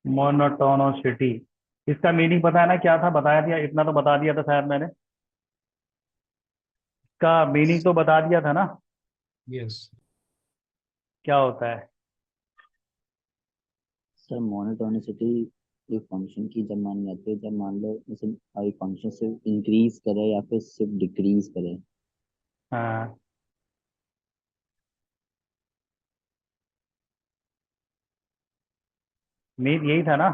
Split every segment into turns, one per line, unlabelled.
Monotonicity, इसका meaning पता है ना क्या था? बताया दिया, इतना तो बता दिया था शायद मैंने। इसका मीनिंग तो बता दिया था ना,
यस।
क्या होता है?
सर मोनोटोनिसिटी एक फंक्शन की जब मान जाती है, जब मान लो जैसे एक फंक्शन सिर्फ इंक्रीज करे या फिर सिर्फ डिक्रीज करे।
हाँ, मीन यही था ना।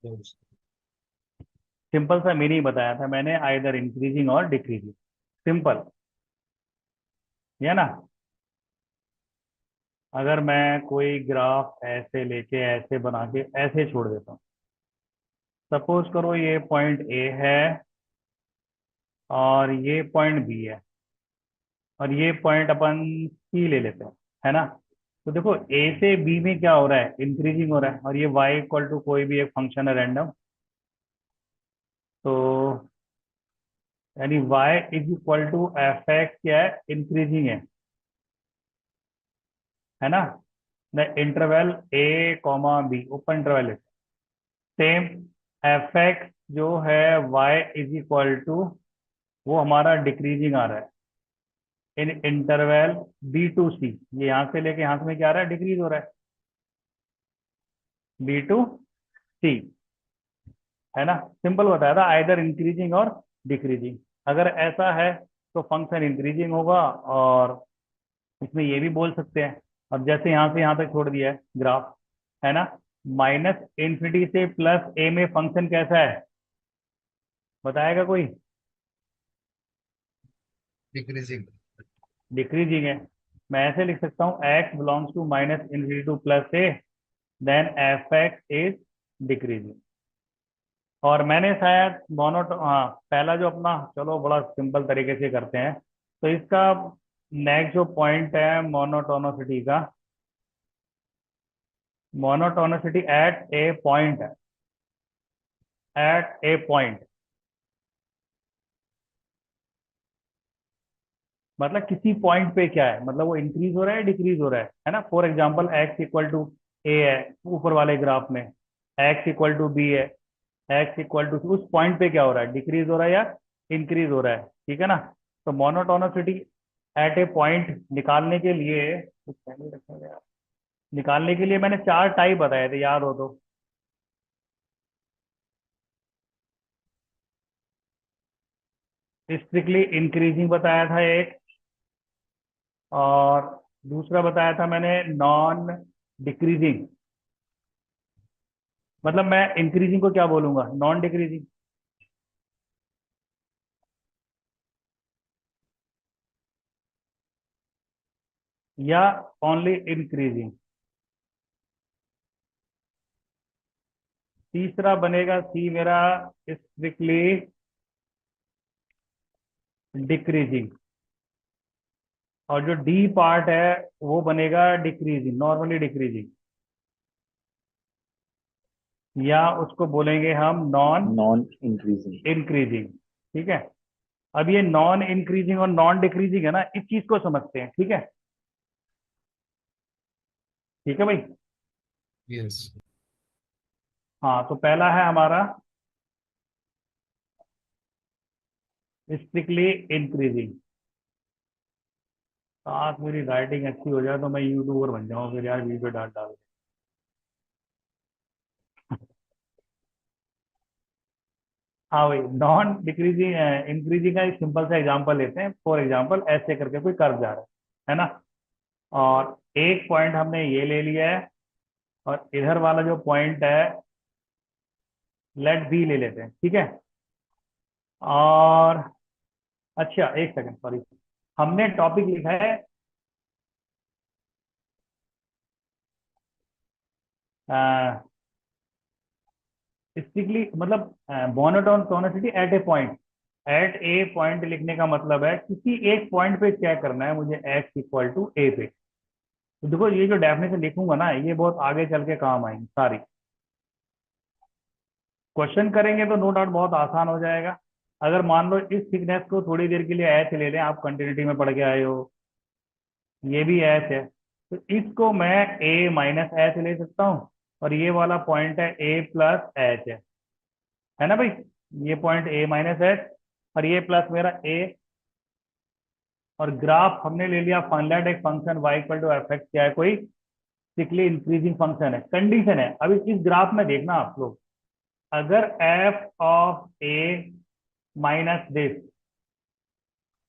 यस।
सिंपल सा मीनिंग बताया था मैंने, आइदर इंक्रीजिंग और डिक्रीजिंग। सिंपल, है ना। अगर मैं कोई ग्राफ ऐसे लेके ऐसे बना के ऐसे छोड़ देता हूँ, सपोज करो ये पॉइंट ए है और ये पॉइंट बी है, और ये पॉइंट अपन सी ले लेते हैं, है ना। तो देखो ए से बी में क्या हो रहा है, इंक्रीजिंग हो रहा है, और ये वाई इक्वल टू कोई भी एक फंक्शन है रैंडम। तो यानी y is equal to f x क्या है, इंक्रीजिंग है ना। The interval a comma b open interval है। सेम एफ एक्स जो है वाई इज इक्वल टू, वो हमारा डिक्रीजिंग आ रहा है इन इंटरवल बी टू सी। ये यहाँ से लेके यहाँ से में क्या आ रहा है, डिक्रीज हो रहा है, बी टू सी, है ना। सिंपल बताया था, आइदर इंक्रीजिंग और डिक्रीजिंग। अगर ऐसा है तो फंक्शन इंक्रीजिंग होगा, और इसमें ये भी बोल सकते हैं। अब जैसे यहाँ से यहाँ तक छोड़ दिया है ग्राफ, है ना। माइनस इंफिनिटी से प्लस ए में फंक्शन कैसा है, बताएगा कोई?
डिक्रीजिंग।
डिक्रीजिंग है। मैं ऐसे लिख सकता हूँ, x belongs to minus infinity to plus a, then f x is decreasing. और मैंने शायद हाँ, पहला जो अपना, चलो बड़ा सिंपल तरीके से करते हैं। तो इसका नेक्स्ट जो पॉइंट है मोनोटोनोसिटी का, मोनोटोनोसिटी एट ए पॉइंट है, एट ए पॉइंट मतलब किसी पॉइंट पे क्या है, मतलब वो इंक्रीज हो रहा है डिक्रीज हो रहा है ना। For example x equal to a है ऊपर वाले ग्राफ में, एक्स इक्वल टू बी है, एक्स इक्वल टू, उस पॉइंट पे क्या हो रहा है, डिक्रीज हो रहा है या इंक्रीज हो रहा है, ठीक है ना। तो मोनोटोनोसिटी एट ए पॉइंट निकालने के लिए, कुछ पहले रखा गया, निकालने के लिए मैंने चार टाइप बताए थे, याद हो तो। स्ट्रिक्टली इंक्रीजिंग बताया था एक, और दूसरा बताया था मैंने नॉन डिक्रीजिंग। मतलब मैं इंक्रीजिंग को क्या बोलूंगा, नॉन डिक्रीजिंग, या ओनली इंक्रीजिंग। तीसरा बनेगा सी मेरा, स्ट्रिक्टली डिक्रीजिंग। और जो डी पार्ट है वो बनेगा डिक्रीजिंग, नॉर्मली डिक्रीजिंग, या उसको बोलेंगे हम नॉन
नॉन इंक्रीजिंग।
इंक्रीजिंग, ठीक है। अब ये नॉन इंक्रीजिंग और नॉन डिक्रीजिंग है ना, इस चीज को समझते हैं, ठीक है। ठीक है भाई।
यस।
हाँ, तो पहला है हमारा स्ट्रिक्टली इंक्रीजिंग। काश मेरी राइटिंग अच्छी हो जाए तो मैं यूट्यूबर बन जाऊँ फिर यार, वीडियो डाल डाल के। हाँ भाई, नॉन डिक्रीजिंग इंक्रीजिंग का एक सिंपल सा एग्जांपल लेते हैं। फॉर एग्जांपल ऐसे करके कोई कर्व जा रहा है ना, और एक पॉइंट हमने ये ले लिया है, और इधर वाला जो पॉइंट है लेट बी ले लेते हैं, ठीक है। और अच्छा एक सेकंड, सॉरी, हमने टॉपिक लिखा है स्ट्रिक्टली, मतलब monotone tonicity eight a point. Eight a point लिखने का मतलब है किसी एक पॉइंट पे क्या करना है मुझे, एक्स इक्वल टू ए पे। तो देखो ये जो डेफिनेशन लिखूंगा ना, ये बहुत आगे चल के काम आएंगी सारी। क्वेश्चन करेंगे तो नो डाउट बहुत आसान हो जाएगा। अगर मान लो इस थिकनेस को थोड़ी देर के लिए एच ले लें, आप कंटिन्यूटी में पढ़ के आए हो, ये भी एच है, तो इसको मैं ए माइनस एच ले सकता हूँ, और ये वाला पॉइंट है a प्लस एच है ना भाई। ये पॉइंट a माइनस एच और ये प्लस मेरा a। और ग्राफ हमने ले लिया फाइनलाइट एक function y equal to f x, क्या है, कोई सिकली इंक्रीजिंग फंक्शन है, कंडीशन है। अभी इस ग्राफ में देखना आप लोग, अगर f of a minus this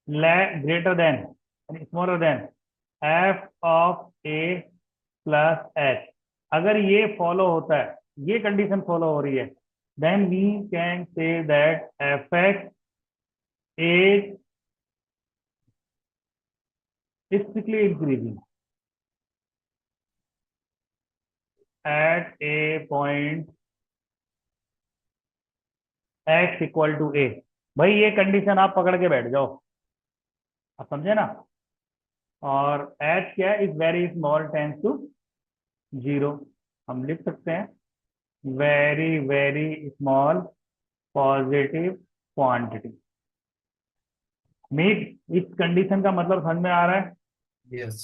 greater than smaller than f of a plus H, अगर ये फॉलो होता है, ये कंडीशन फॉलो हो रही है, then we can say that f x is strictly increasing at a point x equal to a. भाई ये कंडीशन आप पकड़ के बैठ जाओ, आप समझे ना। और एच क्या है, is very small tends to zero. हम लिख सकते हैं very very small positive quantity. मीट इस कंडीशन का मतलब समझ में आ रहा है।
Yes.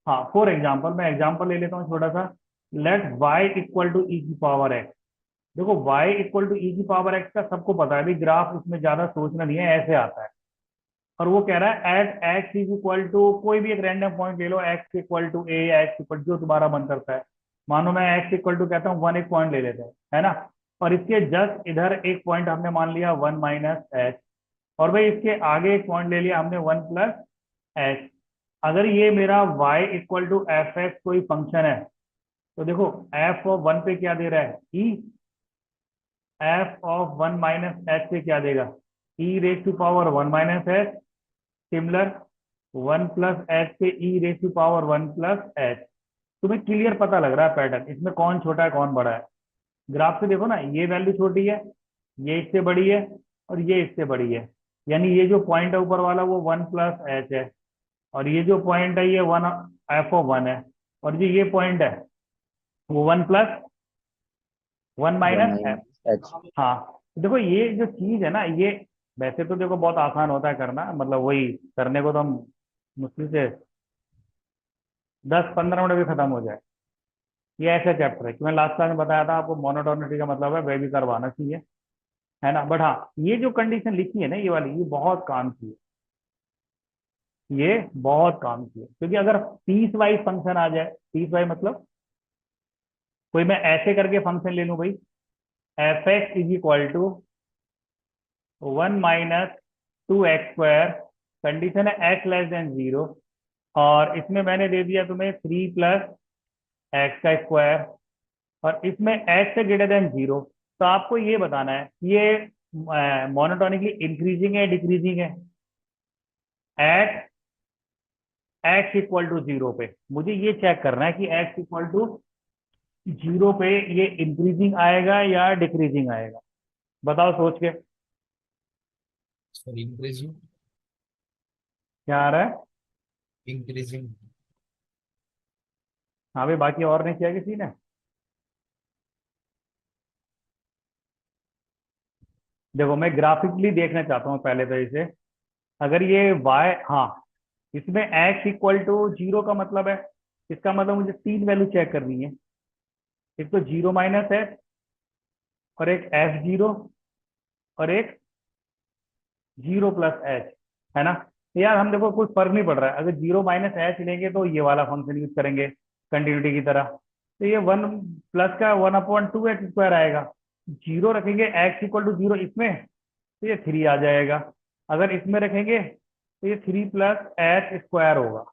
हाँ, फॉर एग्जाम्पल मैं एग्जाम्पल ले लेता हूँ छोटा सा। लेट y इक्वल टू ई की पावर एक्स। देखो y इक्वल टू ई की पावर एक्स का सबको पता है, अभी ग्राफ उसमें ज्यादा सोचना नहीं है, ऐसे आता है। और वो कह रहा है at x is equal to, कोई भी एक रैंडम पॉइंट ले लो, x equal to a, x equal जो तुम्हारा मन करता है। मानो मैं एक्स इक्वल टू कहता हूँ वन, एक पॉइंट ले लेते हैं, है ना। और इसके जस्ट इधर एक पॉइंट हमने मान लिया वन माइनस एच, और भाई इसके आगे एक पॉइंट ले लिया हमने वन प्लस एच। अगर ये मेरा y equal to f x कोई फंक्शन है, तो देखो f ऑफ वन पे क्या दे रहा है, e। f of one minus h पे क्या देगा, e raise to power one minus h. Similar one plus h पे e raise to power one plus h. तुम्हें क्लियर पता लग रहा है पैटर्न, इसमें कौन छोटा है कौन बड़ा है। ग्राफ से देखो ना, ये वैल्यू छोटी है, ये इससे बड़ी है, और ये इससे बड़ी है। यानी ये जो पॉइंट है ऊपर वाला वो वन प्लस एच है, और ये जो पॉइंट है ये वन एफ ऑफ वन है, और जो ये पॉइंट है वो one plus one
one
minus F.
Minus H.
हाँ, देखो ये जो चीज है ना, ये वैसे तो देखो बहुत आसान होता है करना, मतलब वही करने को तो हम मुश्किल से 10-15 मिनट भी खत्म हो जाए। ये ऐसा चैप्टर है कि मैं लास्ट क्लास में बताया था आपको, मोनोटोनिटी का मतलब है वह भी करवाना चाहिए, है ना। बट हाँ, ये जो कंडीशन लिखी है ना, ये वाली, ये बहुत काम की है, ये बहुत काम की है। क्योंकि अगर पीस वाइज फंक्शन आ जाए, पीस वाइज मतलब कोई मैं ऐसे करके फंक्शन ले लूं भाई, f x is equal to one minus two x square, condition है एक्स लेस देन जीरो, और इसमें मैंने दे दिया तुम्हें थ्री प्लस एक्स का स्क्वायर, और इसमें एक्स से ग्रेटर देन जीरो। तो आपको ये बताना है ये मोनोटोनिकली इंक्रीजिंग है डिक्रीजिंग है। At x equal to zero पे मुझे ये चेक करना है कि एक्स इक्वल टू जीरो पे ये इंक्रीजिंग आएगा या डिक्रीजिंग आएगा। बताओ सोच के
So increasing,
क्या आ रहा है।
increasing.
हाँ भाई, बाकी और नहीं किया किसी ने। देखो मैं ग्राफिकली देखना चाहता हूँ पहले तो इसे। अगर ये y, हाँ, इसमें x इक्वल टू जीरो का मतलब है, इसका मतलब मुझे तीन वैल्यू चेक करनी है। एक तो जीरो माइनस एच, और एक एफ जीरो, और एक जीरो प्लस एच, है ना। तो यार हम देखो कुछ फर्क नहीं पड़ रहा है, अगर जीरो माइनस एच लेंगे तो ये वाला फंक्शन यूज करेंगे कंटिन्यूटी की तरह, तो ये वन प्लस का one upon two x square आएगा। जीरो रखेंगे एक्स इक्वल टू जीरो इसमें, तो ये थ्री आ जाएगा। अगर इसमें रखेंगे तो ये थ्री प्लस एच स्क्वायर होगा,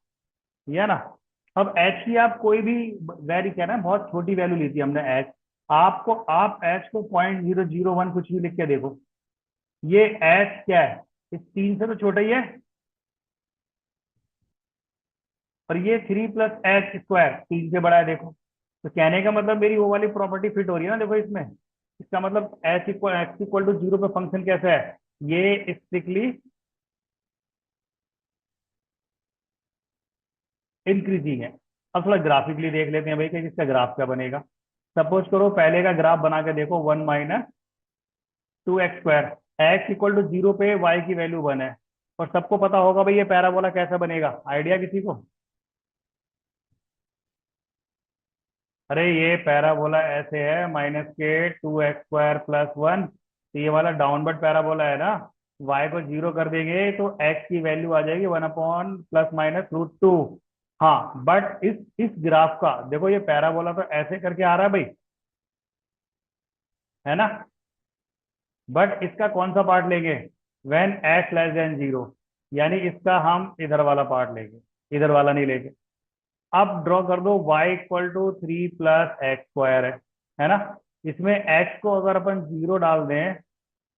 ये है ना। अब एच की आप कोई भी वैल्यू, क्या ना, बहुत छोटी वैल्यू ली थी हमने एच। आपको आप एच को पॉइंट जीरो जीरो वन कुछ भी लिख के देखो, ये एच क्या है, इस तीन से तो छोटा ही है। और ये थ्री प्लस एच स्क्वायर तीन से बड़ा है, देखो। तो कहने का मतलब मेरी वो वाली प्रॉपर्टी फिट हो रही है ना, देखो इसमें। इसका मतलब h equal x equal to zero पे फंक्शन कैसा है, ये स्ट्रिक्टली इंक्रीजिंग है। अब थोड़ा ग्राफिकली देख लेते हैं भाई कि इसका ग्राफ क्या बनेगा। सपोज करो पहले का ग्राफ बना के देखो, one minus two x square, x equal to zero पे वाई की वैल्यू वन है, और सबको पता होगा भाई ये पैराबोला कैसा बनेगा, आइडिया किसी को। अरे ये पैराबोला ऐसे है, -के 2x² + 1, तो ये वाला डाउनवर्ड पैराबोला है ना, y को 0 कर देंगे तो x की वैल्यू आ जाएगी 1/±√2। हाँ बट इस ग्राफ का देखो, ये पैराबोला तो ऐसे करके आ रहा है भाई, है ना, बट इसका कौन सा पार्ट लेंगे, व्हेन x <0, यानी इसका हम इधर वाला पार्ट लेंगे, इधर वाला नहीं लेंगे। अब ड्रॉ कर दो, y = 3 + x² है ना, इसमें x को अगर अपन 0 डाल दें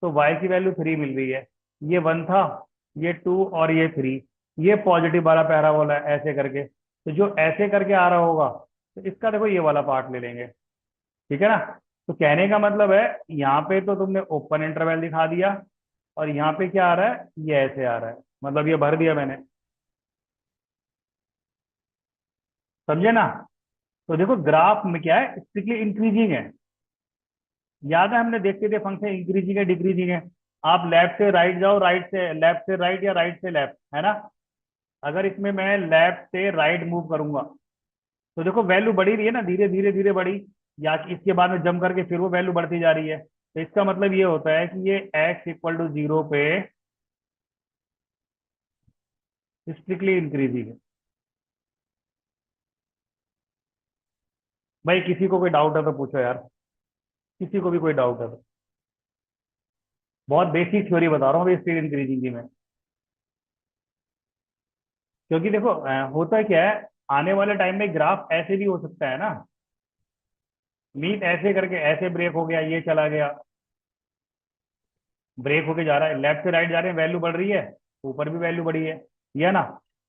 तो y की वैल्यू 3 मिल रही है, ये 1 था, ये 2 और ये 3, ये पॉजिटिव वाला पैराबोला है ऐसे करके, तो जो ऐसे करके आ रहा होगा तो इसका देखो ये वाला पार्ट ले लेंगे, ठीक है ना। तो कहने का मतलब है, यहाँ पे तो तुमने ओपन इंटरवल दिखा दिया, और यहाँ पे क्या आ रहा है, ये ऐसे आ रहा है, मतलब ये भर दिया मैंने, समझे ना। तो देखो ग्राफ में क्या है, स्ट्रिक्टली इंक्रीजिंग है, याद है हमने देखते थे फंक्शन इंक्रीजिंग है डिक्रीजिंग है। आप लेफ्ट से राइट जाओ, राइट से लेफ्ट से राइट, या राइट से लेफ्ट, है ना। अगर इसमें मैं लेफ्ट से राइट मूव करूंगा तो देखो वैल्यू बढ़ी रही है ना, धीरे धीरे धीरे बढ़ी, या कि इसके बाद में जंप करके फिर वो वैल्यू बढ़ती जा रही है, तो इसका मतलब ये होता है कि ये x = 0 पे स्ट्रिक्टली इंक्रीजिंग है। भाई किसी को कोई डाउट है तो पूछो यार, किसी को भी कोई डाउट है तो। बहुत बेसिक थ्योरी बता रहा हूँ अभी स्पीड इंक्रीजिंग की मैं, क्योंकि देखो होता क्या है, आने वाले टाइम में ग्राफ ऐसे भी हो सकता है ना, मीट ऐसे करके ऐसे ब्रेक हो गया, ये चला गया, ब्रेक होके जा रहा है, लेफ्ट से राइट जा रहे हैं, वैल्यू बढ़ रही है, ऊपर भी वैल्यू बढ़ी है, ये ना।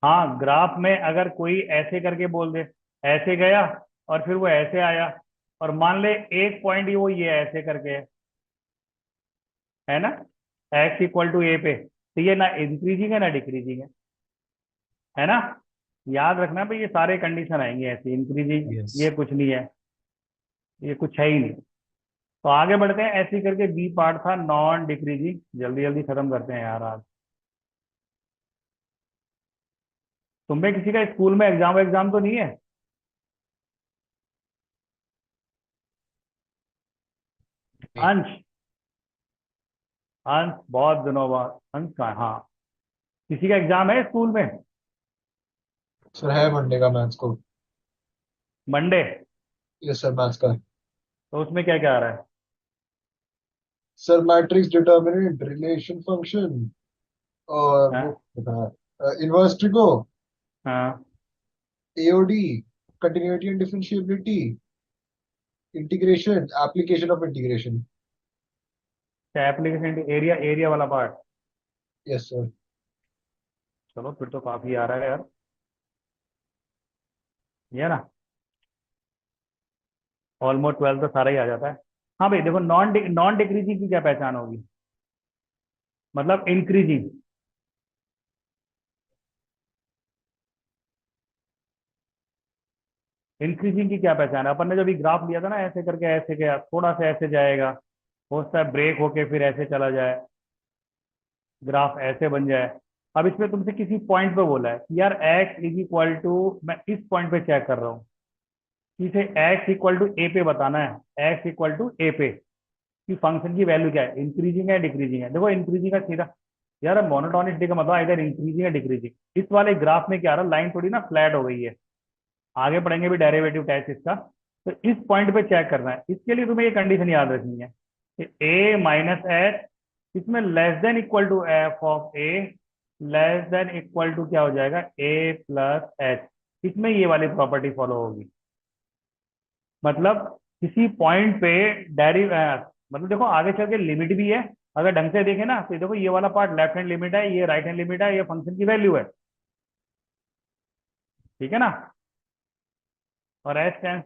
हाँ ग्राफ में अगर कोई ऐसे करके बोल दे, ऐसे गया और फिर वो ऐसे आया, और मान ले एक पॉइंट वो ये ऐसे करके है ना, x = a पे, तो ये ना इंक्रीजिंग है ना डिक्रीजिंग है ना। याद रखना भाई, ये सारे कंडीशन आएंगे ऐसे, इंक्रीजिंग
यस।
ये कुछ नहीं है, ये कुछ है ही नहीं। तो आगे बढ़ते हैं, ऐसे ही करके बी पार्ट था नॉन डिक्रीजिंग, जल्दी जल्दी खत्म करते हैं यार आज। तुम्हें किसी का स्कूल में एग्जाम एग्जाम तो नहीं है? अंश, अंश बहुत दिनों बाद, अंश का हाँ, किसी का एग्जाम है स्कूल में?
सर है मंडे का मैथ्स को।
मंडे?
यस सर, मैथ्स का।
तो उसमें क्या क्या आ रहा है?
Sir matrix determinant relation function, और वो
हाँ
बताया इनवर्स ट्रिको,
हाँ,
AOD, continuity and differentiability, integration, application of integration.
Application area, area वाला पार्ट।
Yes sir.
चलो फिर तो काफी आ रहा है यार, ये ना, ऑलमोस्ट 12 तो सारा ही आ जाता है। हाँ भाई देखो, नॉन डिक्रीजिंग की क्या पहचान होगी, मतलब इंक्रीजिंग। इंक्रीजिंग की क्या पहचान है, अपन ने जब भी ग्राफ लिया था ना, ऐसे करके ऐसे गया, थोड़ा सा ऐसे जाएगा, हो सकता है ब्रेक होके फिर ऐसे चला जाए, ग्राफ ऐसे बन जाए। अब इसमें तुमसे किसी पॉइंट पे बोला है कि यार x = मैं इस पॉइंट पे चेक कर रहा हूँ, इसे x = a पे बताना है, x = a पे कि फंक्शन की वैल्यू क्या है, इंक्रीजिंग है डिक्रीजिंग है। देखो इंक्रीजिंग का सीधा, यार मोनोटोनिसिटी का मतलब इधर इंक्रीजिंग है डिक्रीजिंग। इस वाले ग्राफ में क्या आ रहा है, लाइन थोड़ी ना फ्लैट हो गई है, आगे पढ़ेंगे भी डेरिवेटिव टेस्ट इसका। तो इस पॉइंट पे चेक करना है, इसके लिए तुम्हें ये कंडीशन याद रखनी है कि a - h इसमें < f(a) क्या हो जाएगा, a + h, इसमें ये वाली प्रॉपर्टी फॉलो होगी। मतलब किसी पॉइंट पे मतलब देखो आगे चल के लिमिट भी है, अगर ढंग से देखें ना तो देखो ये वाला पार्ट लेफ्ट हैंड लिमिट है, ये राइट हैंड लिमिट है, ये फंक्शन की वैल्यू है, ठीक है ना, और h →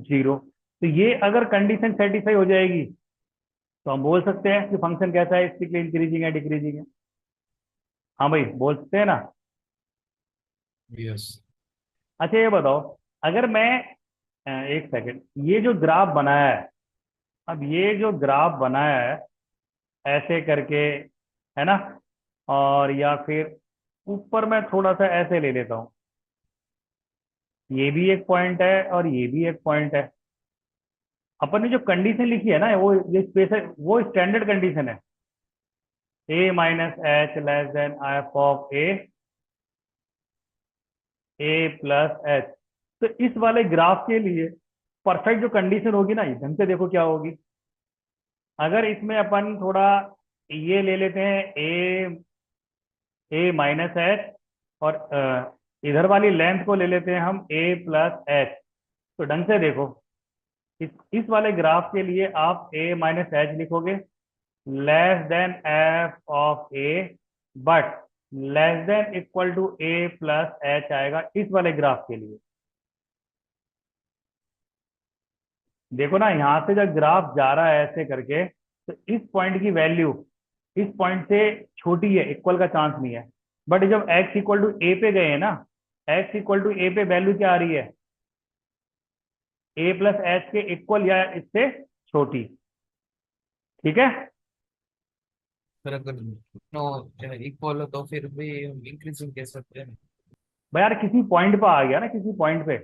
0। तो ये अगर कंडीशन सेटिस्फाई हो जाएगी तो हम बोल सकते हैं कि फंक्शन कैसा है, स्ट्रिक्टली इंक्रीजिंग है डिक्रीजिंग है। हाँ भाई बोल सकते हैं ना।
यस।
अच्छा ये बताओ, अगर मैं एक सेकंड, ये जो ग्राफ बनाया है, अब ये जो ग्राफ बनाया है ऐसे करके, है ना, और या फिर ऊपर मैं थोड़ा सा ऐसे ले लेता हूँ, ये भी एक पॉइंट है और ये भी एक पॉइंट है। अपन ने जो कंडीशन लिखी है ना, वो ये स्पेस है, वो स्टैंडर्ड कंडीशन है, a minus h less than f of a plus h. तो इस वाले ग्राफ के लिए परफेक्ट जो कंडीशन होगी ना, ढंग से देखो क्या होगी। अगर इसमें अपन थोड़ा ये ले लेते हैं, ए माइनस एच, और इधर वाली लेंथ को ले लेते हैं हम ए प्लस एच। तो ढंग से देखो, इस वाले ग्राफ के लिए आप ए माइनस एच लिखोगे less than f of a, but less than equal to a plus h आएगा इस वाले ग्राफ के लिए। देखो ना, यहां से जब ग्राफ जा रहा है ऐसे करके, तो इस पॉइंट की वैल्यू इस पॉइंट से छोटी है, इक्वल का चांस नहीं है। बट जब x इक्वल टू ए पे गए हैं ना, x इक्वल टू ए पे वैल्यू क्या आ रही है, ए प्लस एच के इक्वल या इससे छोटी। ठीक है।
फिर अगर नो इक्वल हो तो फिर भी इंक्रीजिंग कह सकते हैं।
भाई यार, किसी पॉइंट पे आ गया ना, किसी पॉइंट पे।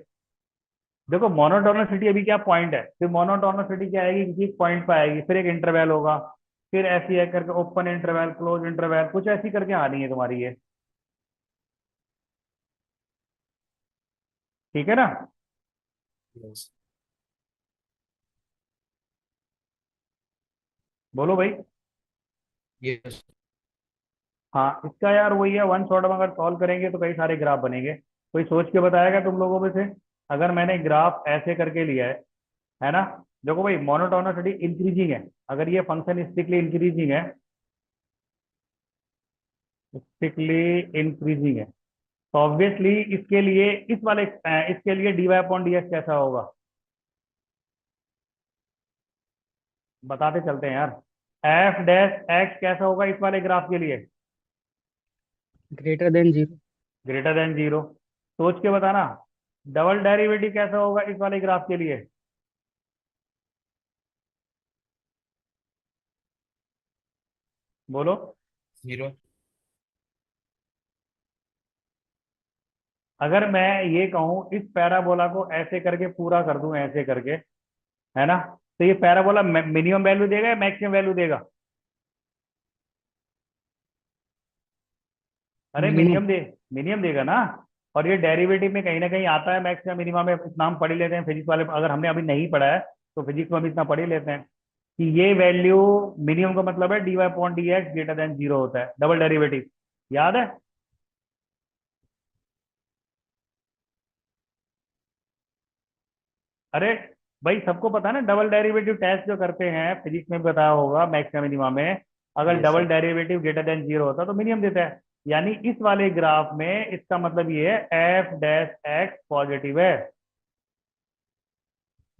देखो मोनोटोनिसिटी अभी क्या पॉइंट है, फिर मोनोटोनिसिटी क्या आएगी, किसी पॉइंट पे आएगी, फिर एक इंटरवल होगा, फिर ऐसी है करके ओपन इंटरवल क्लोज इंटरवल, कुछ ऐसी करके आनी है तुम्हारी ये। ठीक है ना।
Yes.
बोलो भाई।
Yes.
हाँ, इसका यार वही है, वन शॉट में अगर सॉल्व करेंगे तो कई सारे ग्राफ बनेंगे। कोई सोच के बताएगा तुम लोगों में से? अगर मैंने ग्राफ ऐसे करके लिया है ना, देखो भाई मोनोटोनिसिटी इंक्रीजिंग है, अगर ये फंक्शन स्ट्रिक्टली इंक्रीजिंग है, स्ट्रिक्टली इंक्रीजिंग है, तो ऑब्वियसली इसके लिए इसके लिए dy अपॉन dx कैसा होगा, बताते चलते हैं यार। एफ डैश एक्स कैसा होगा इस वाले ग्राफ के लिए,
greater than zero.
Greater than zero. सोच के बताना। डबल डेरिवेटिव कैसा होगा इस वाले ग्राफ के लिए, बोलो।
0.
अगर मैं ये कहूं इस पैराबोला को ऐसे करके पूरा कर दूं, ऐसे करके, है ना, तो ये पैराबोला मिनिमम वैल्यू देगा या मैक्सिमम वैल्यू देगा? अरे
मिनिमम।
मिनिमम देगा ना। और ये डेरिवेटिव में कहीं ना कहीं आता है मैक्सिमम मिनिमम में, इतना हम पढ़ ही लेते हैं फिजिक्स वाले, अगर हमने अभी नहीं पढ़ा है तो फिजिक्स में भी इतना पढ़ ही लेते हैं कि ये वैल्यू मिनिमम का मतलब है dy upon dx greater than zero होता है, डबल डेरिवेटिव। याद है? अरे भाई, सबको पता है ना, डबल डेरिवेटिव टेस्ट जो करते हैं फिजिक्स में भी बताया होगा मैक्सिमम मिनिमम में, अगर
Yes,
double
sir.
Derivative greater than zero होता है तो मिनिमम देता है। यानी इस वाले ग्राफ में इसका मतलब ये है एफ डैश एक्स पॉजिटिव है।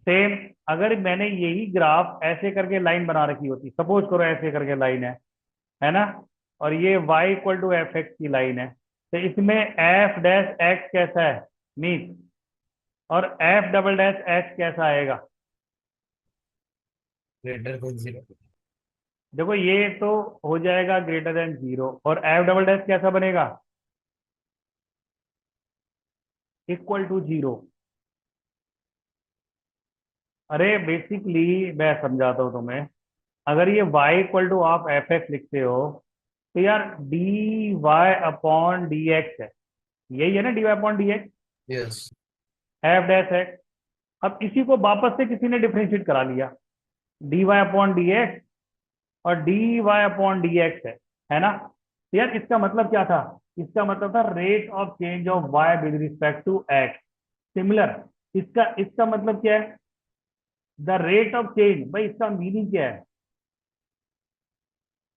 सेम अगर मैंने यही ग्राफ ऐसे करके लाइन बना रखी होती, सपोज करो ऐसे करके लाइन है ना, और ये y equal to f x की लाइन है, तो इसमें एफ डैश एक्स कैसा है, मीन, और एफ डबल डैश एक्स कैसा आएगा?
Greater than 0.
देखो ये तो हो जाएगा ग्रेटर देन जीरो, और एफ डबल डैश कैसा बनेगा, इक्वल टू जीरो। अरे बेसिकली मैं समझाता हूँ तुम्हें, अगर ये y इक्वल टू आप एफ एक्स लिखते हो, तो यार d y upon d x है, यही है ना, d y upon d x,
Yes.
F dash x. अब इसी को वापस से किसी ने डिफरेंशिएट करा लिया, d y upon d x, और d y upon d x है ना। तो यार इसका मतलब क्या था, इसका मतलब था rate of change of y with respect to x. Similar, इसका इसका मतलब क्या है, द रेट ऑफ चेंज, भाई इसका मीनिंग क्या है,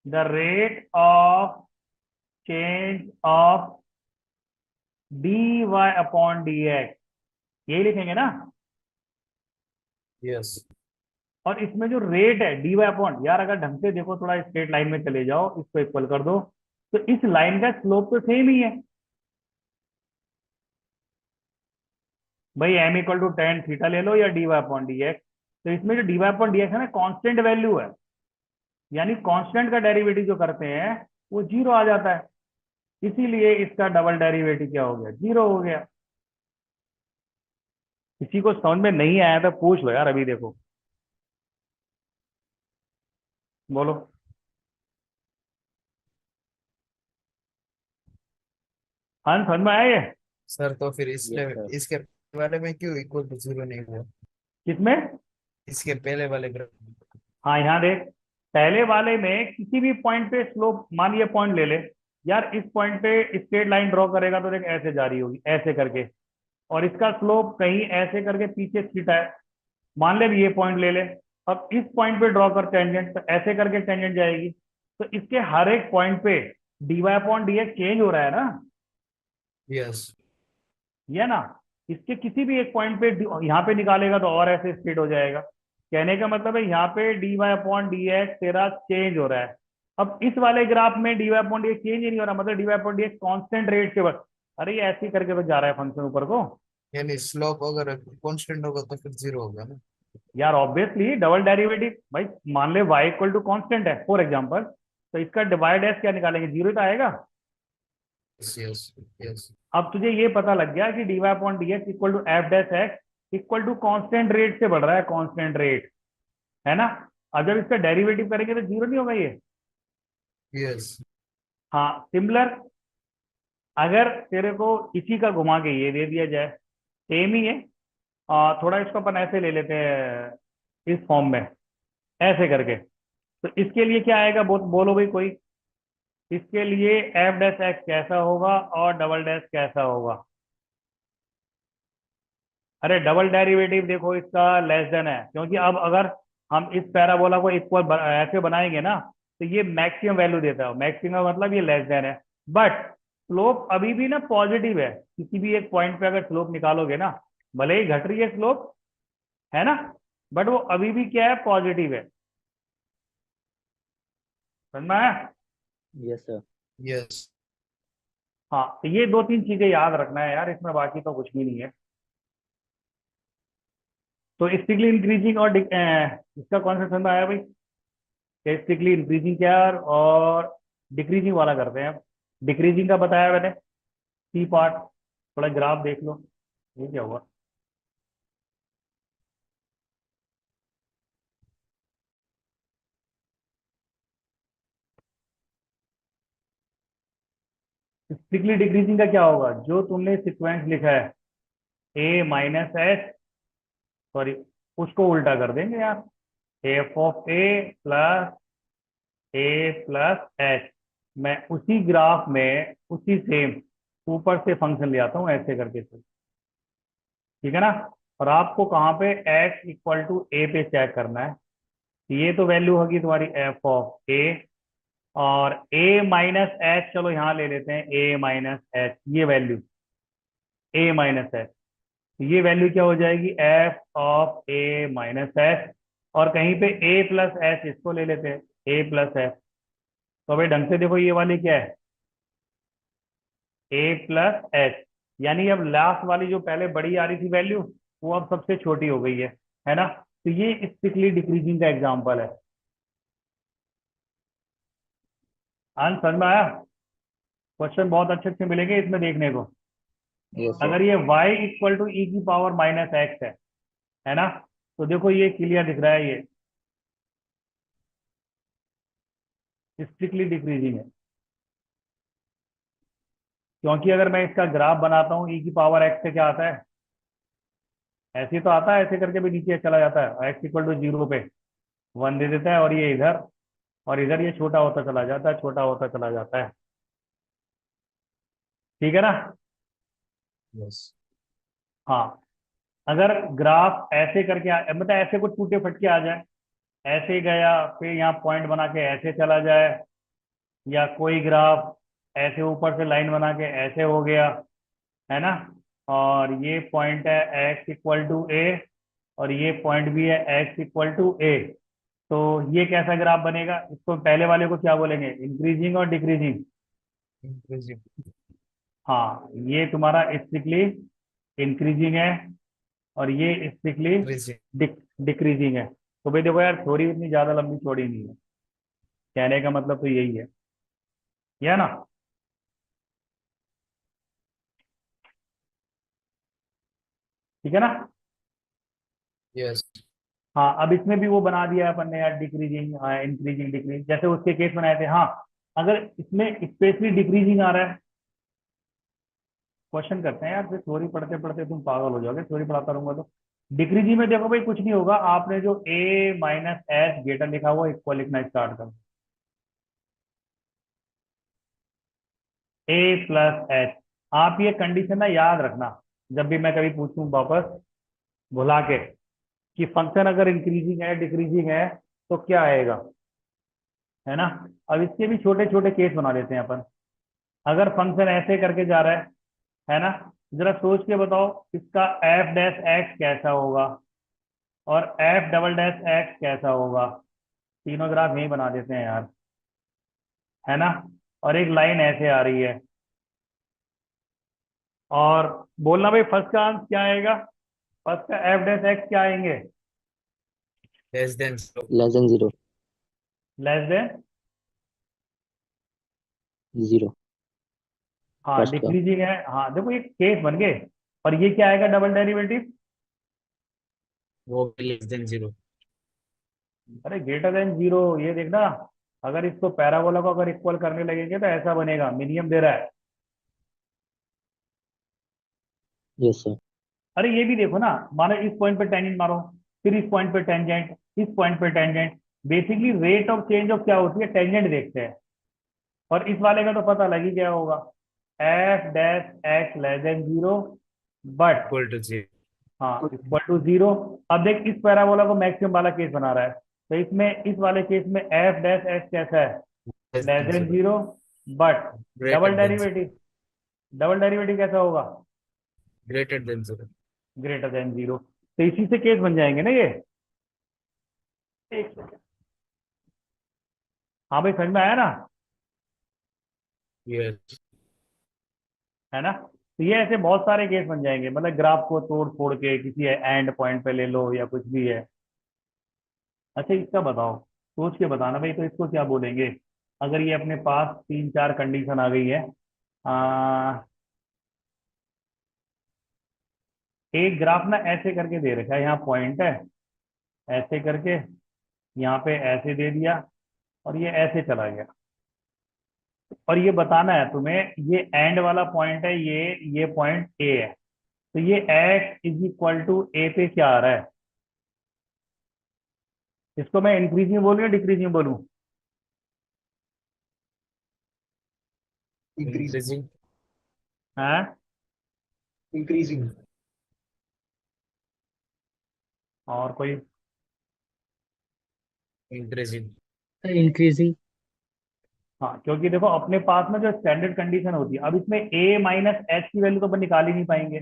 the rate of change of d y upon d x, यही लिखेंगे ना।
Yes.
और इसमें जो रेट है डी वाई अपॉन, यार अगर ढंग से देखो, थोड़ा स्ट्रेट लाइन में चले जाओ, इसको इक्वल कर दो, तो इस लाइन का स्लोप तो सेम ही है भाई, m equal to tan theta ले लो या d y upon d x. तो इसमें जो d y upon d x है ना, कांस्टेंट वैल्यू है, यानी कांस्टेंट का डेरिवेटिव जो करते हैं वो जीरो आ जाता है, इसीलिए इसका डबल डेरिवेटिव क्या हो गया, जीरो हो गया। किसी को समझ में नहीं आया तो पूछ लो यार, अभी देखो, बोलो। हाँ समझ में आया ये?
सर तो फिर
यस सर।
इसके वाले में क्यों इक्वल टू जीरो नहीं हुआ?
किसमें?
इसके पहले वाले ग्राफ।
हाँ यहाँ देख, पहले वाले में किसी भी पॉइंट पे स्लोप, मान ये पॉइंट ले ले यार, इस पॉइंट पे स्ट्रेट लाइन ड्रॉ करेगा तो देख ऐसे जा रही होगी ऐसे करके, और इसका स्लोप कहीं ऐसे करके पीछे सीधा है, मान ले भी ये पॉइंट ले ले। अब इस पॉइंट पे ड्रॉ कर टेंजेंट, तो ऐसे करके टेंजेंट जाएगी, तो इसके हर एक पॉइंट पे dy अपॉन dx चेंज हो रहा है ना,
यस।
ये ना। इसके किसी भी एक पॉइंट पे यहाँ पे निकालेगा तो और ऐसे स्ट्रेट हो जाएगा। कहने का मतलब है यहाँ पे dy अपॉन dx तेरा चेंज हो रहा है। अब इस वाले ग्राफ में dy अपॉन dx चेंज ही नहीं हो रहा, मतलब dy upon dx constant rate से बस, अरे ये ऐसे ही करके तो जा रहा है फंक्शन ऊपर को।
यानी स्लोप अगर कांस्टेंट होगा तो फिर जीरो होगा ना?
यार ऑब्वियसली डबल डेरिवेटिव भाई, मान ले y इक्वल टू कांस्टेंट है फॉर एग्जांपल, तो इसका डिवाइड एस क्या निकालेंगे, जीरो तो आएगा।
Yes yes yes.
अब तुझे ये पता लग गया कि dy upon dx equal to f dash x equal to constant rate से बढ़ रहा है, कांस्टेंट रेट, है ना। अब जब इसका डेरिवेटिव करेंगे तो जीरो नहीं होगा ये।
यस।
हाँ सिमिलर, अगर तेरे को इसी का घुमा के ये दे दिया जाए, सेम ही है, थोड़ा इसको अपन ऐसे ले लेते हैं इस फॉर्म में, ऐसे करके, तो इसके लिए क्या आएगा, बोलो भाई कोई। इसके लिए एफ डैश एक्स कैसा होगा और डबल डैश कैसा होगा। अरे डबल डेरिवेटिव देखो इसका लेस देन है, क्योंकि अब अगर हम इस पैराबोला को इक्वल ऐसे बनाएंगे ना, तो ये मैक्सिमम वैल्यू देता है, मैक्सिमम मतलब ये लेस देन है, बट स्लोप अभी भी ना पॉजिटिव है। किसी भी एक पॉइंट पे अगर स्लोप निकालोगे ना, भले ही घट रही है स्लोप, है ना, बट वो अभी भी क्या है, पॉजिटिव है। समझ में आया?
Yes sir.
यस।
हाँ तो ये दो तीन चीजें याद रखना है यार, इसमें बाकी तो कुछ भी नहीं है। तो स्टिकली इंक्रीजिंग और इसका कॉन्सेप्ट समझ में आया भाई? स्टिकली इंक्रीजिंग क्या है और डिक्रीजिंग वाला करते हैं। डिक्रीजिंग का बताया मैंने, सी पार्ट, थोड़ा ग्राफ देख लो, ये क्या हुआ। स्टिकली डिक्रीजिंग का क्या होगा, जो तुमने सीक्वेंस लिखा है ए माइनस एच, सॉरी उसको उल्टा कर देंगे यार, F of a plus H, मैं उसी ग्राफ में उसी सेम ऊपर से फंक्शन ले आता हूँ ऐसे करके से, ठीक है ना। और आपको कहाँ पे एक्स इक्वल टू ए पे चेक करना है, ये तो वैल्यू होगी तुम्हारी एफ ऑफ ए, और ए माइनस एच, चलो यहाँ ले लेते हैं ए माइनस एच, ये वैल्यू ए माइनस एच, ये वैल्यू क्या हो जाएगी, F of A minus H, और कहीं पे ए प्लस एच इसको ले लेते हैं, ए प्लस एच। तो भाई ढंग से देखो ये वाली क्या है, ए प्लस एच, यानी अब लास्ट वाली जो पहले बड़ी आ रही थी वैल्यू, वो अब सबसे छोटी हो गई है ना। तो ये स्टिकली डिक्रीजिंग का एग्जांपल है। आंसर समझ में आया? क्वेश्चन बहुत अच्छे अच्छे मिलेंगे इसमें देखने को।
Yes sir.
अगर ये y इक्वल टू ई की पावर माइनस एक्स है ना, तो देखो ये क्लियर दिख रहा है, ये स्ट्रिक्टली डिक्रीजिंग है, क्योंकि अगर मैं इसका ग्राफ बनाता हूँ ई की पावर एक्स से क्या आता है, ऐसे ही तो आता है, ऐसे करके भी नीचे चला जाता है, एक्स इक्वल टू जीरो पे वन दे देता है, और ये इधर, और इधर ये छोटा होता चला जाता है, छोटा होता चला जाता है, ठीक है ना।
यस।
हाँ, अगर ग्राफ ऐसे करके मतलब ऐसे कुछ टूटे फटके आ जाए, ऐसे गया फिर यहाँ पॉइंट बना के ऐसे चला जाए, या कोई ग्राफ ऐसे ऊपर से लाइन बना के ऐसे हो गया, है ना, और ये पॉइंट है एक्स इक्वल टू ए, और ये पॉइंट भी है एक्स इक्वल टू ए, तो ये कैसा ग्राफ बनेगा, इसको पहले वाले को क्या बोलेंगे, इंक्रीजिंग और डिक्रीजिंग।
इंक्रीजिंग।
हाँ ये तुम्हारा स्ट्रिक्टली इंक्रीजिंग है, और ये स्ट्रिक्टली
इंक्रीजिंग।
डिक्रीजिंग है। तो भाई देखो यार, थ्योरी इतनी ज्यादा लंबी चौड़ी नहीं है, कहने का मतलब तो यही है, ये है ना। ठीक है ना।
यस
हाँ, अब इसमें भी वो बना दिया है अपन ने यार, डिक्रीजिंग, इंक्रीजिंग, डिक्रीज, जैसे उसके केस बनाए थे। हाँ, अगर इसमें स्पेशली डिक्रीजिंग आ रहा है, क्वेश्चन करते हैं यार, फिर थ्योरी पढ़ते पढ़ते तुम पागल हो जाओगे, थ्योरी पढ़ाता रहूंगा तो। डिक्रीजिंग में देखो भाई, कुछ नहीं होगा, आपने जो ए माइनस एस ग्रेटर लिखा हुआ इक्वल लिखना स्टार्ट करो, ए प्लस एच। आप ये कंडीशन ना याद रखना, जब भी मैं कभी पूछूं वापस भुला के कि फंक्शन अगर इंक्रीजिंग है डिक्रीजिंग है तो क्या आएगा, है ना। अब इसके भी छोटे छोटे केस बना लेते हैं अपन। अगर फंक्शन ऐसे करके जा रहा है ना, जरा सोच के बताओ इसका एफ डैश एक्स कैसा होगा और एफ डबल डैश एक्स कैसा होगा। तीनों ग्राफ यही बना देते हैं यार, है ना। और एक लाइन ऐसे आ रही है, और बोलना भाई फर्स्ट का आंसर क्या आएगा, फर्स्ट का एफ डैश एक्स क्या आएंगे,
less than
less than zero.
Less than.
Zero
हाँ,
फर्स्ट का।
डिक्रीजिंग है, हाँ देखो ये केस बन गए। और ये क्या आएगा, डबल डेरिवेटिव।
वो भी लेस देन 0।
अरे ग्रेटर देन जीरो, ये देखना, अगर इसको पैराबोला को अगर इक्वल करने लगेंगे तो ऐसा बनेगा, मिनिमम दे रहा है।
Yes sir.
अरे ये भी देखो ना, मानो इस पॉइंट पे टेंजेंट मारो, फिर इस पॉइंट पे टेंजेंट, इस पॉइंट पे tangent. Basically rate of change of क्या होती है, टेंजेंट देखते हैं। और इस वाले का तो पता लग ही गया होगा, f dash x less than zero, but
equal to 0
हाँ इक्वल टू जीरो। अब देख इस पैराबोला को मैक्सिमम वाला केस बना रहा है, तो इसमें इस वाले केस में एफ डैश एक्स कैसा है,
less
less
than
than
0
zero, but
greater
double
than 0
derivative, double derivative कैसा होगा,
greater than 0।
Greater than zero. तो इसी से केस बन जाएंगे ना ये। एक सेकंड, हाँ भाई समझ में आया ना,
यस
है ना। तो ये ऐसे बहुत सारे केस बन जाएंगे, मतलब ग्राफ को तोड़ फोड़ के किसी एंड पॉइंट पे ले लो या कुछ भी है। अच्छा इसका बताओ, सोच के बताना भाई, तो इसको क्या बोलेंगे। अगर ये अपने पास तीन चार कंडीशन आ गई है, आ, एक ग्राफ ना ऐसे करके दे रखा है, यहाँ पॉइंट है ऐसे करके, यहाँ पे ऐसे दे दिया, और ये ऐसे चला गया। और ये बताना है तुम्हें, ये एंड वाला पॉइंट है, ये पॉइंट ए है, तो ये एक्स इज इक्वल टू ए पे क्या आ रहा है। इसको मैं इंक्रीजिंग बोलूँ या डिक्रीजिंग बोलूँ,
Increasing.
इंक्रीजिंग
हाँ।
Increasing.
और कोई,
इंक्रीजिंग
इंक्रीजिंग।
हाँ क्योंकि देखो अपने पास में जो स्टैंडर्ड कंडीशन होती है, अब इसमें ए माइनस एच की वैल्यू तो अपन निकाल ही नहीं पाएंगे,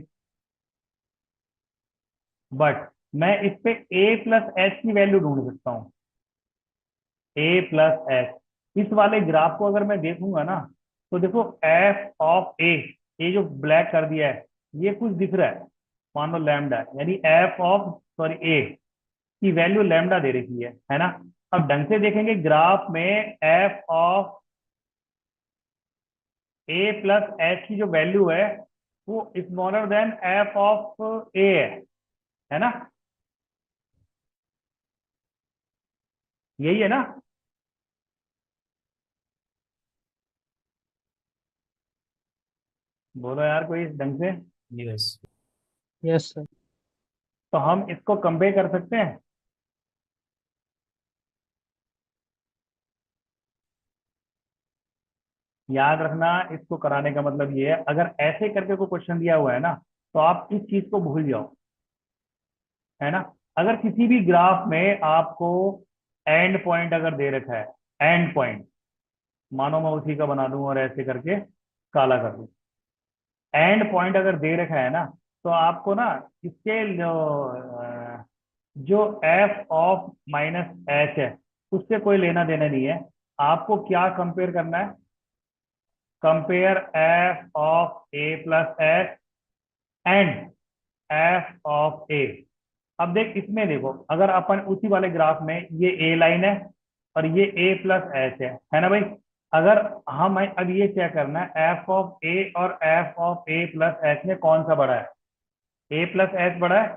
बट मैं इस पे ए प्लस एच की वैल्यू ढूंढ सकता हूँ, ए प्लस एच। इस वाले ग्राफ को अगर मैं देखूंगा ना, तो देखो एफ ऑफ ए, ये जो ब्लैक कर दिया है, ये कुछ दिख रहा है, मान लो लैम्डा, यानी एफ ऑफ सॉरी ए की वैल्यू लैम्डा दे रखी है ना। अब ढंग से देखेंगे ग्राफ में, F of a plus H की जो वैल्यू है वो स्मॉलर देन एफ ऑफ ए है ना, यही है ना। बोलो यार कोई इस ढंग से।
Yes
yes sir.
तो हम इसको कंपेयर कर सकते हैं। याद रखना, इसको कराने का मतलब ये है, अगर ऐसे करके कोई क्वेश्चन दिया हुआ है ना, तो आप इस चीज को भूल जाओ, है ना। अगर किसी भी ग्राफ में आपको एंड पॉइंट अगर दे रखा है, एंड पॉइंट, मानो मैं उसी का बना दूं और ऐसे करके काला कर दूं, एंड पॉइंट अगर दे रखा है ना, तो आपको ना इसके जो एफ ऑफ माइनस एच है उससे कोई लेना देना नहीं है। आपको क्या कंपेयर करना है, compare f of a plus h and f of a. अब देख इसमें देखो, अगर अपन उसी वाले ग्राफ में, ये ए लाइन है और ये ए प्लस एच है ना भाई। अगर हम अब ये चेक करना है एफ ऑफ ए और F of a plus H में कौन सा बड़ा है, ए प्लस एच बड़ा है,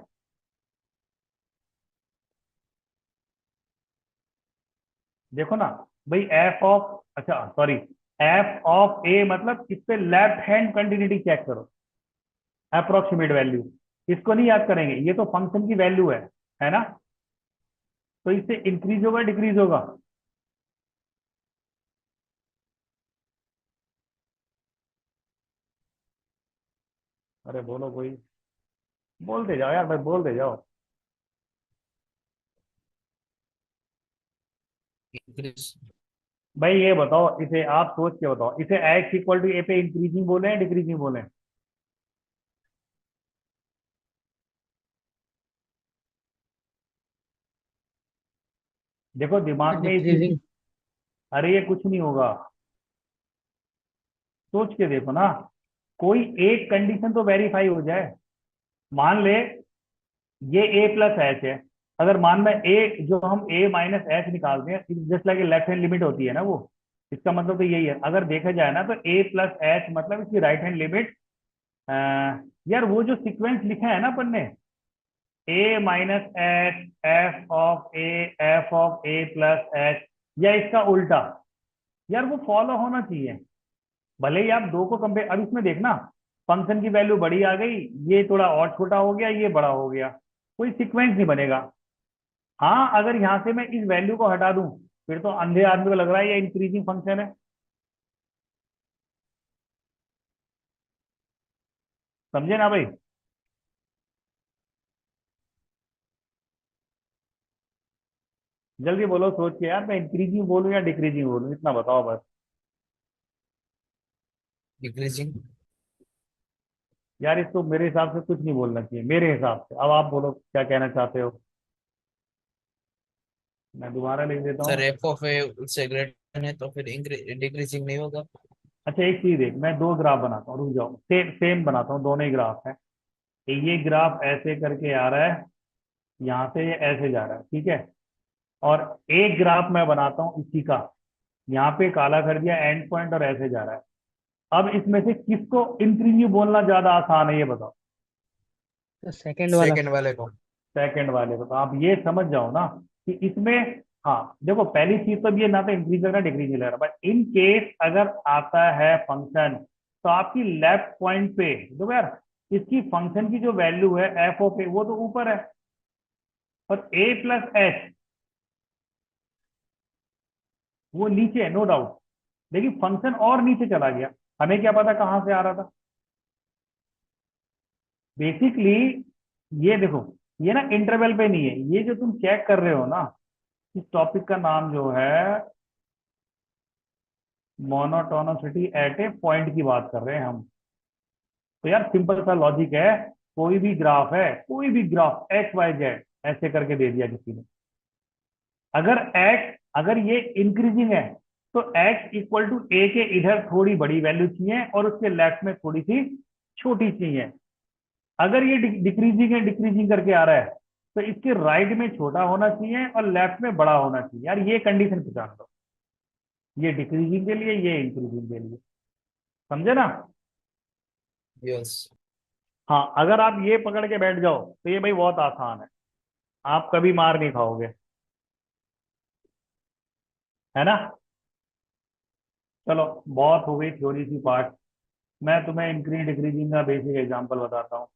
देखो ना भाई, एफ ऑफ, अच्छा सॉरी, एफ ऑफ ए मतलब इस पे लेफ्ट हैंड कंटिन्यूटी चेक करो, अप्रोक्सीमेट वैल्यू। इसको नहीं याद करेंगे, ये तो फंक्शन की वैल्यू है ना। तो इससे इंक्रीज होगा डिक्रीज होगा? अरे बोलो कोई, बोलते जाओ यार भाई, बोलते जाओ।
इंक्रीज।
भाई ये बताओ, इसे आप सोच के बताओ, इसे एक्स इक्वल टू ए पे इंक्रीजिंग बोले हैं डिक्रीजिंग बोले हैं? देखो दिमाग में इस चीज की,
डिक्रीजिंग।
अरे ये कुछ नहीं होगा, सोच के देखो ना। कोई एक कंडीशन तो वेरीफाई हो जाए। मान ले ये ए प्लस एच है, अगर मान में ए, जो हम ए माइनस एच निकालते हैं just like left hand limit होती है ना वो, इसका मतलब तो यही है। अगर देखा जाए ना तो ए प्लस एच मतलब इसकी राइट हैंड लिमिट, यार वो जो सीक्वेंस लिखा है ना अपन ने, a minus h, f of a plus h, या इसका उल्टा, यार वो फॉलो होना चाहिए। भले ही आप दो को कंपेयर, अब इसमें देखना, फंक्शन की वैल्यू बड़ी आ गई, ये थोड़ा और छोटा हो गया, ये बड़ा हो गया, कोई सीक्वेंस नहीं बनेगा। हाँ अगर यहां से मैं इस वैल्यू को हटा दूं, फिर तो अंधे आदमी को लग रहा है ये इंक्रीजिंग फंक्शन है। समझे ना भाई? जल्दी बोलो सोच के यार, मैं इंक्रीजिंग बोलूं या डिक्रीजिंग बोलूं, इतना बताओ बस।
डिक्रीजिंग।
यार इसको मेरे हिसाब से कुछ नहीं बोलना चाहिए, मेरे हिसाब से। अब आप बोलो क्या कहना चाहते हो, मैं दोबारा लिख देता
सर
हूँ।
एफ ऑफ ए उससे ग्रेटर है तो फिर डिक्रीजिंग नहीं होगा।
अच्छा एक चीज देख, मैं दो ग्राफ बनाता हूँ, रुक जाओ, सेम बनाता हूँ, दोनों ही ग्राफ है। ये ग्राफ ऐसे करके आ रहा है, यहाँ से ये ऐसे जा रहा है, ठीक है। और एक ग्राफ मैं बनाता हूँ इसी का, यहाँ पे काला कर दिया एंड पॉइंट, और ऐसे जा रहा है। अब इसमें से किसको इंक्रीजिंग बोलना ज्यादा आसान है, ये बताओ।
तो सेकंड वाला।
सेकंड वाले को।
सेकंड वाले को। तो आप ये समझ जाओ ना कि इसमें, हाँ देखो पहली चीज तो ये ना तो इंक्रीज लग रहा डिक्रीज लग रहा, बट इन केस अगर आता है फंक्शन, तो आपकी लेफ्ट पॉइंट पे देखो यार, इसकी फंक्शन की जो वैल्यू है एफ ऑफ ए, वो तो ऊपर है, और ए प्लस एच वो नीचे है, नो डाउट। लेकिन फंक्शन और नीचे चला गया, हमें क्या पता कहाँ से आ रहा था। बेसिकली ये देखो, ये ना इंटरवल पे नहीं है, ये जो तुम चेक कर रहे हो ना, इस टॉपिक का नाम जो है मोनोटोनिसिटी एट ए पॉइंट की बात कर रहे हैं हम। तो यार सिंपल सा लॉजिक है, कोई भी ग्राफ है, कोई भी ग्राफ एक्स वाई जेड ऐसे करके दे दिया किसी ने, अगर एक्स, अगर ये इंक्रीजिंग है, तो एक्स इक्वल टू ए के इधर थोड़ी बड़ी वैल्यू चाहिए और उसके लेफ्ट में थोड़ी सी छोटी चाहिए। अगर ये डिक्रीजिंग है, डिक्रीजिंग करके आ रहा है, तो इसके राइट में छोटा होना चाहिए और लेफ्ट में बड़ा होना चाहिए। यार ये कंडीशन पहचान लो, ये डिक्रीजिंग के लिए, ये इंक्रीजिंग के लिए। समझे ना?
यस।
हाँ अगर आप ये पकड़ के बैठ जाओ तो ये भाई बहुत आसान है, आप कभी मार नहीं खाओगे, है ना। चलो बहुत हो गई थ्योरी की पार्ट, मैं तुम्हें इंक्रीज डिक्रीजिंग का बेसिक एग्जांपल बताता हूँ।